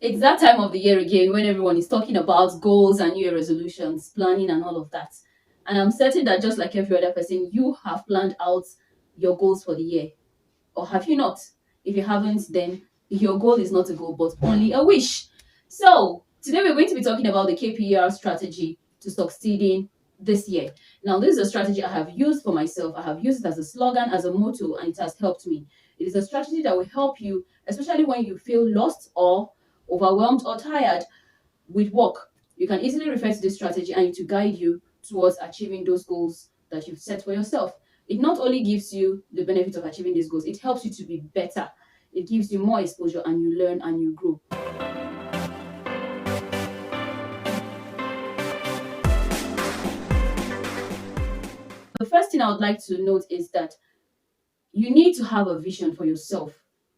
It's that time of the year again when everyone is talking about goals and New Year resolutions, planning, and all of that. And I'm certain that just like every other person, you have planned out your goals for the year. Or have you not? If you haven't, then your goal is not a goal, but only a wish. So, today we're going to be talking about the K.P.E.R strategy to succeeding this year. Now, this is a strategy I have used for myself. I have used it as a slogan, as a motto, and it has helped me. It is a strategy that will help you, especially when you feel lost or overwhelmed or tired with work. You can easily refer to this strategy and to guide you towards achieving those goals that you've set for yourself. It not only gives you the benefit of achieving these goals, it helps you to be better. It gives you more exposure and you learn and you grow. The first thing I would like to note is that you need to have a vision for yourself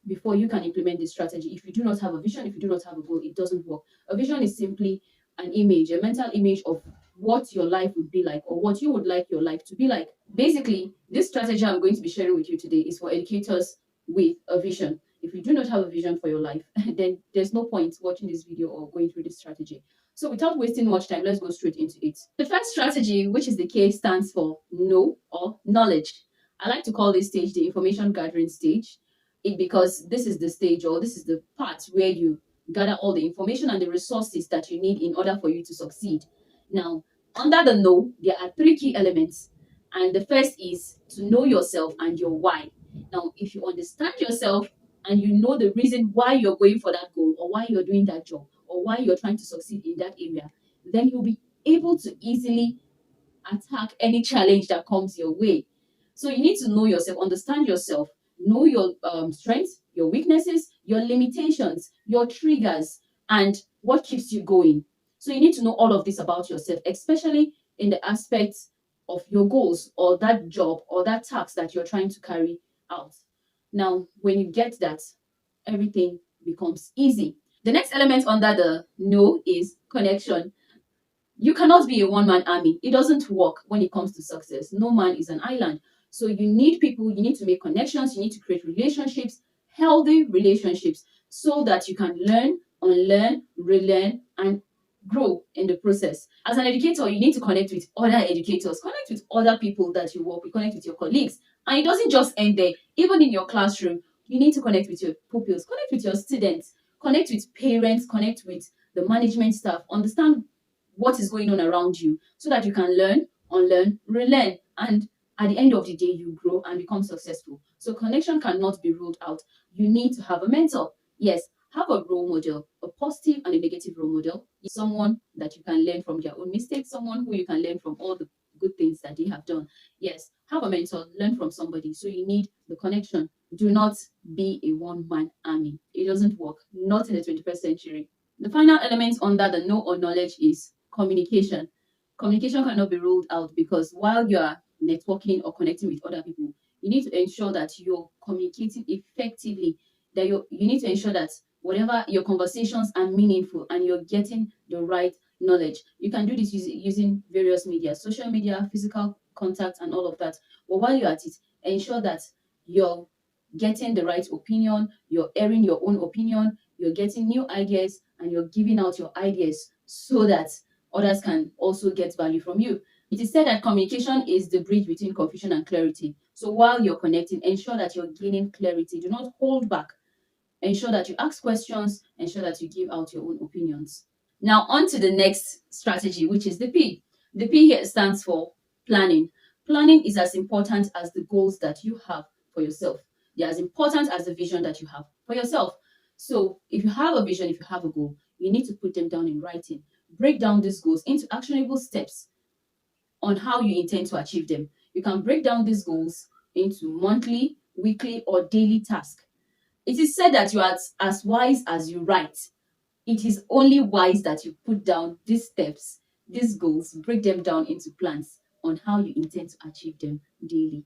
before you can implement this strategy. If you do not have a vision, if you do not have a goal, it doesn't work. A vision is simply an image, a mental image of what your life would be like or what you would like your life to be like. Basically, this strategy I'm going to be sharing with you today is for educators with a vision. If you do not have a vision for your life, then there's no point watching this video or going through this strategy. So without wasting much time, let's go straight into it. The first strategy, which is the K, stands for know or knowledge. I like to call this stage the information gathering stage, because this is the stage or this is the part where you gather all the information and the resources that you need in order for you to succeed. Now, under the know, there are three key elements. And the first is to know yourself and your why. Now, if you understand yourself and you know the reason why you're going for that goal or why you're doing that job or why you're trying to succeed in that area, then you'll be able to easily attack any challenge that comes your way. So you need to know yourself, understand yourself, know your strengths, your weaknesses, your limitations, your triggers, and what keeps you going. So you need to know all of this about yourself, especially in the aspects of your goals or that job or that task that you're trying to carry out. Now, when you get that, everything becomes easy. The next element under the know is connection. You cannot be a one-man army. It doesn't work when it comes to success. No man is an island. So you need people, you need to make connections, you need to create relationships, healthy relationships, so that you can learn, unlearn, relearn, and grow in the process. As an educator, you need to connect with other educators, connect with other people that you work with, connect with your colleagues. And it doesn't just end there. Even in your classroom, you need to connect with your pupils, connect with your students, connect with parents, connect with the management staff, understand what is going on around you so that you can learn, unlearn, relearn, and at the end of the day, you grow and become successful. So connection cannot be ruled out. You need to have a mentor. Yes, have a role model, a positive and a negative role model. Someone that you can learn from their own mistakes, someone who you can learn from all the good things that they have done. Yes, have a mentor, learn from somebody. So you need the connection. Do not be a one-man army. It doesn't work, not in the 21st century. The final element under the know or knowledge is communication. Communication cannot be ruled out because while you are networking or connecting with other people, you need to ensure that you're communicating effectively, that you need to ensure that whatever your conversations are meaningful and you're getting the right knowledge. You can do this using various media, social media, physical contact, and all of that. But while you're at it, ensure that you're getting the right opinion, you're airing your own opinion, you're getting new ideas, and you're giving out your ideas so that others can also get value from you. It is said that communication is the bridge between confusion and clarity. So while you're connecting, ensure that you're gaining clarity. Do not hold back. Ensure that you ask questions, ensure that you give out your own opinions. Now, on to the next strategy, which is the P. The P here stands for planning. Planning is as important as the goals that you have for yourself. They're as important as the vision that you have for yourself. So, if you have a vision, if you have a goal, you need to put them down in writing. Break down these goals into actionable steps on how you intend to achieve them. You can break down these goals into monthly, weekly, or daily tasks. It is said that you are as wise as you write. It is only wise that you put down these steps, these goals, break them down into plans on how you intend to achieve them daily.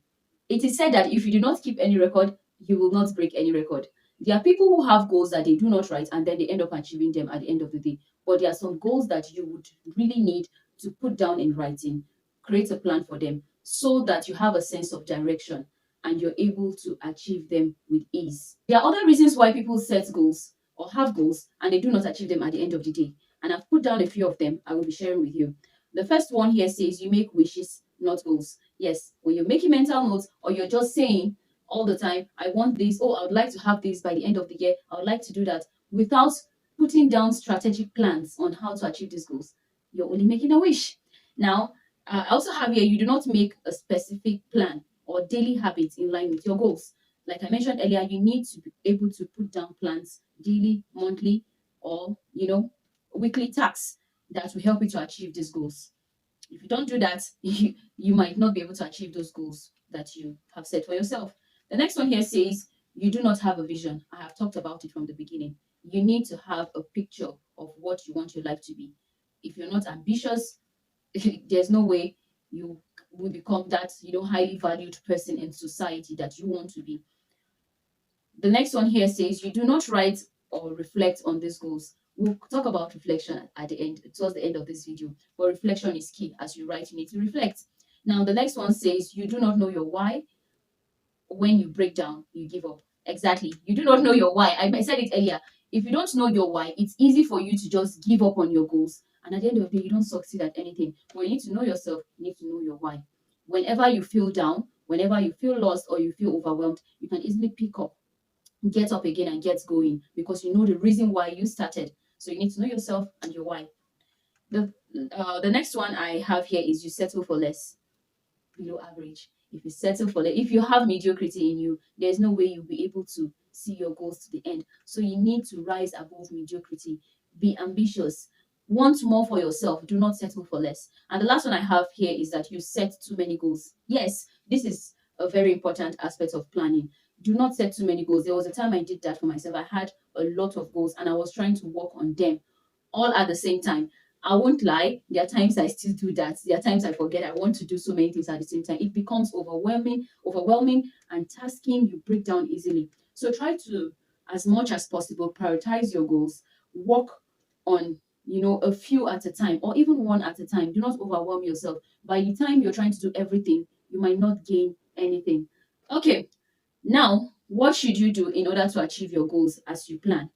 It is said that if you do not keep any record, you will not break any record. There are people who have goals that they do not write and then they end up achieving them at the end of the day. But there are some goals that you would really need to put down in writing, create a plan for them so that you have a sense of direction and you're able to achieve them with ease. There are other reasons why people set goals or have goals and they do not achieve them at the end of the day. And I've put down a few of them I will be sharing with you. The first one here says you make wishes, not goals. Yes, when you're making mental notes or you're just saying all the time, I want this, oh, I would like to have this by the end of the year, I would like to do that, without putting down strategic plans on how to achieve these goals, you're only making a wish. Now, I also have here, you do not make a specific plan or daily habits in line with your goals. Like I mentioned earlier, you need to be able to put down plans daily, monthly, or weekly tasks that will help you to achieve these goals. If you don't do that, you might not be able to achieve those goals that you have set for yourself. The next one here says you do not have a vision. I have talked about it from the beginning. You need to have a picture of what you want your life to be. If you're not ambitious, there's no way you will become that highly valued person in society that you want to be. The next one here says you do not write or reflect on these goals. We'll talk about reflection at the end, towards the end of this video. But reflection is key. As you write, you need to reflect. Now, the next one says you do not know your why. When you break down, you give up. Exactly. You do not know your why. I said it earlier. If you don't know your why, it's easy for you to just give up on your goals. And at the end of the day, you don't succeed at anything. But you need to know yourself. You need to know your why. Whenever you feel down, whenever you feel lost or you feel overwhelmed, you can easily pick up, get up again and get going because you know the reason why you started. So you need to know yourself and your why. The next one I have here is you settle for less, below average. If you settle for that, if you have mediocrity in you, there's no way you'll be able to see your goals to the end. So you need to rise above mediocrity. Be ambitious. Want more for yourself. Do not settle for less. And the last one I have here is that you set too many goals. Yes, this is a very important aspect of planning. Do not set too many goals. There was a time I did that for myself. I had a lot of goals and I was trying to work on them all at the same time. I won't lie, there are times I still do that. There are times I forget I want to do so many things at the same time. It becomes overwhelming and tasking, you break down easily. So try to, as much as possible, prioritize your goals, work on a few at a time or even one at a time. Do not overwhelm yourself. By the time you're trying to do everything, you might not gain anything. Okay, now what should you do in order to achieve your goals as you plan?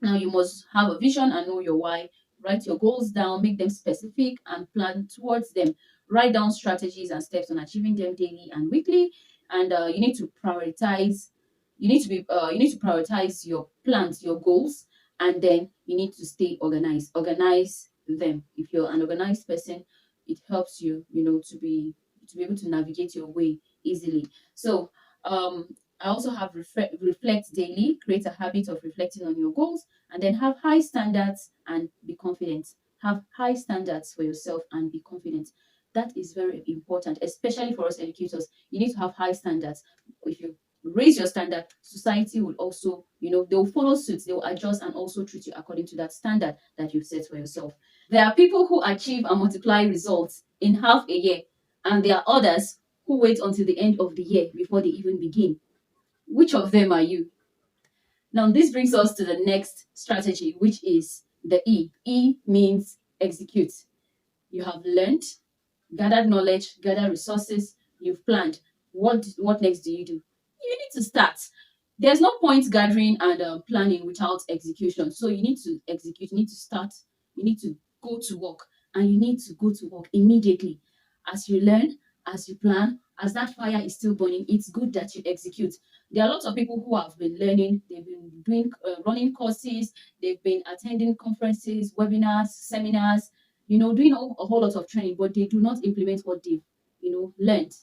Now you must have a vision and know your why. Write your goals down, make them specific, and plan towards them. Write down strategies and steps on achieving them daily and weekly. And you need to prioritize. You need to prioritize your plans, your goals, and then you need to stay organized. Organize them. If you're an organized person, it helps you, to be able to navigate your way easily. So I also have reflect daily, create a habit of reflecting on your goals, and then have high standards and be confident. Have high standards for yourself and be confident. That is very important, especially for us educators. You need to have high standards. If you raise your standard, society will also, they'll follow suit, they'll adjust and also treat you according to that standard that you've set for yourself. There are people who achieve and multiply results in half a year, and there are others who wait until the end of the year before they even begin. Which of them are you? Now, this brings us to the next strategy, which is the E. E means execute. You have learned, gathered knowledge, gathered resources, you've planned. What next do? You need to start. There's no point gathering and planning without execution. So you need to execute, you need to start, you need to go to work, and you need to go to work immediately. As you learn, as you plan, as that fire is still burning, it's good that you execute. There are lots of people who have been learning, they've been doing running courses, they've been attending conferences, webinars, seminars, doing a whole lot of training, but they do not implement what they've, learned.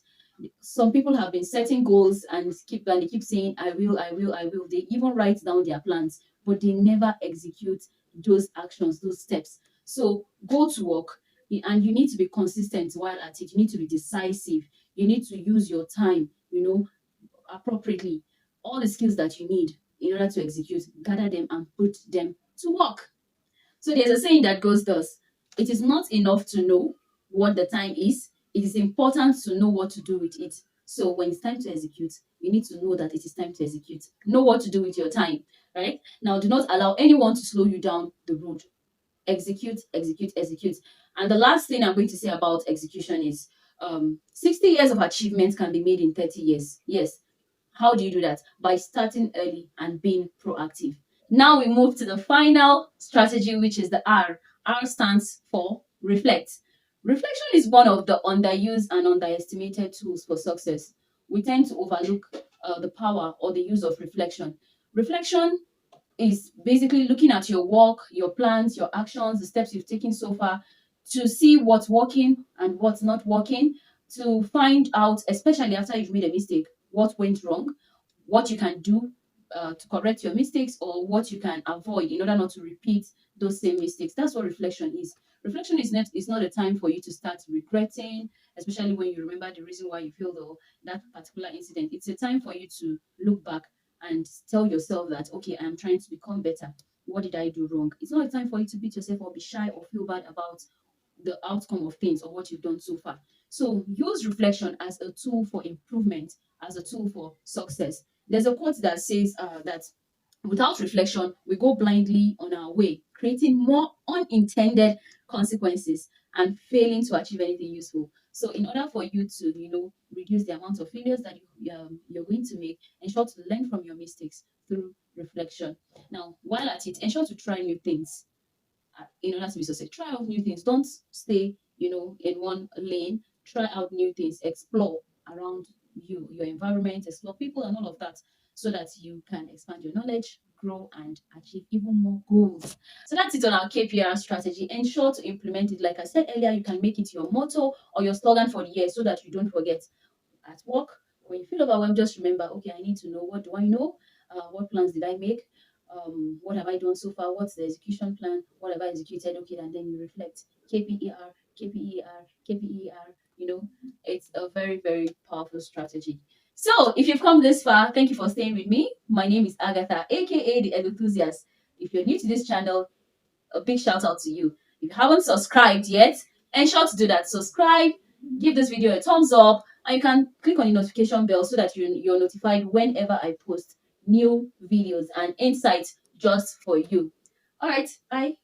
Some people have been setting goals and they keep saying, I will, I will, I will. They even write down their plans, but they never execute those actions, those steps. So go to work and you need to be consistent while at it. You need to be decisive. You need to use your time, appropriately. All the skills that you need in order to execute, gather them and put them to work. So there's a saying that goes thus: it is not enough to know what the time is, it is important to know what to do with it. So when it's time to execute, you need to know that it is time to execute. Know what to do with your time, right? Now, do not allow anyone to slow you down the road. Execute, execute, execute. And the last thing I'm going to say about execution is 60 years of achievement can be made in 30 years. Yes. How do you do that? By starting early and being proactive. Now we move to the final strategy, which is the R. R stands for reflect. Reflection is one of the underused and underestimated tools for success. We tend to overlook the power or the use of reflection. Reflection is basically looking at your work, your plans, your actions, the steps you've taken so far to see what's working and what's not working, to find out, especially after you've made a mistake, what went wrong, what you can do to correct your mistakes, or what you can avoid in order not to repeat those same mistakes. That's what reflection is. Reflection is not a time for you to start regretting, especially when you remember the reason why you failed or that particular incident. It's a time for you to look back and tell yourself that, okay, I'm trying to become better. What did I do wrong? It's not a time for you to beat yourself or be shy or feel bad about the outcome of things or what you've done so far. So use reflection as a tool for improvement, as a tool for success. There's a quote that says that without reflection, we go blindly on our way, creating more unintended consequences and failing to achieve anything useful. So, in order for you to, reduce the amount of failures that you're going to make, ensure to learn from your mistakes through reflection. Now, while at it, ensure to try new things in order to be successful. Try out new things. Don't stay, in one lane. Try out new things. Explore around you, your environment, explore people and all of that, so that you can expand your knowledge, grow, and achieve even more goals. So that's it on our K.P.E.R strategy. Ensure to implement it. Like I said earlier, you can make it your motto or your slogan for the year so that you don't forget at work. When you feel overwhelmed, just remember, okay, I need to know, what do I know? What plans did I make? What have I done so far? What's the execution plan? What have I executed? Okay, and then you reflect. K.P.E.R, K.P.E.R, K.P.E.R. It's a very, very powerful strategy. So, if you've come this far, thank you for staying with me. My name is Agatha, aka the Enthusiast. If you're new to this channel, a big shout out to you. If you haven't subscribed yet, ensure to do that. Subscribe, give this video a thumbs up, and you can click on the notification bell so that you're notified whenever I post new videos and insights just for you. All right, bye.